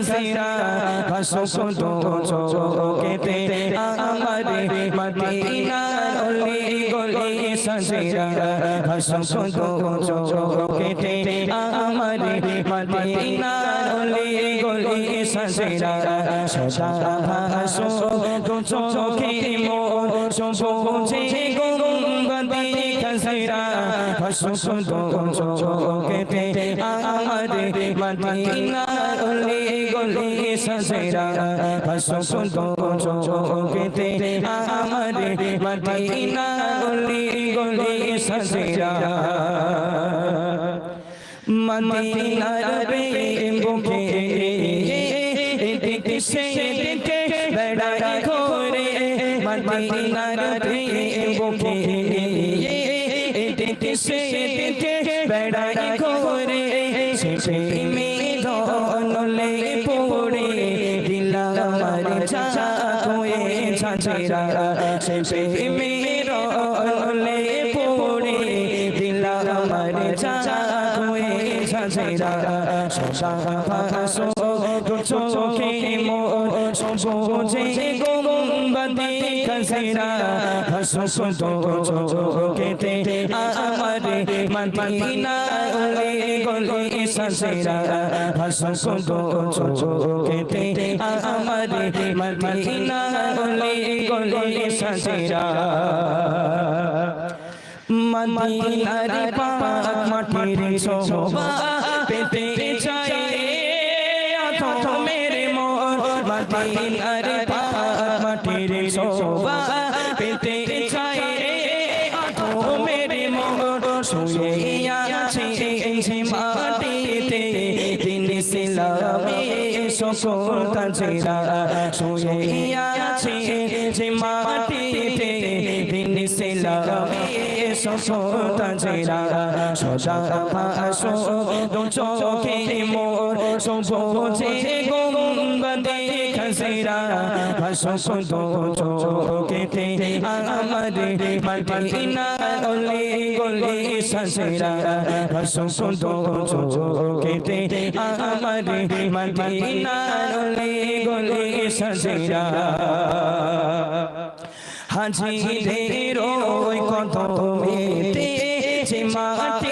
कसीरा हसो दो चौकेते हमारे मदीना गली गली सजीरा हसो दो चौकेते हमारे मदीना गली गली सजीरा सदा हसो दो चौके मोर सोबोजे गुंबदी कसीरा हसो दो चौकेते हमारे मदीना गली गली सजीरा हसो दो चौकेते हमारे मदीना गली गली सजीरा मदीनार बुके देखते से देखते बड़ा खोरे मदीनार बुके देखते से देखते बड़ा खोरे से में धोले पोड़े दिला मर जा कोए छाछरा से में धोले पोड़े दिला मर जा कोए छाछरा ससा हसो दो चौके मोर सोबोजे गुंबदी कसीरा हसो दो चौकेते हमारे मदीना गली गली सजीरा हसो दो चौकेते हमारे मदीना गली गली सजीरा मदीनार पाक माटिर शोभा पेते चाहे आँखों मेरे मोर मदीनार पाक माटिर शोभा पेते चाहे आँखों मेरे मोर सोए आछे माटीते दिन सिलामे সকল তাজেরা শুয়ে আছে যে মাটিতে দিন সিলামে সকল তাজেরা সদা ভাসো দু চোখে মোর সবুজে গুম্বদে খসেরা ভাসো দু চোখেতে আমারে মদিনা গলি গলি সজেরা ভাসো দু চোখেতে আমারে मदीना गली गली सजीरा हाजी ढेरों कदमेते जे माटी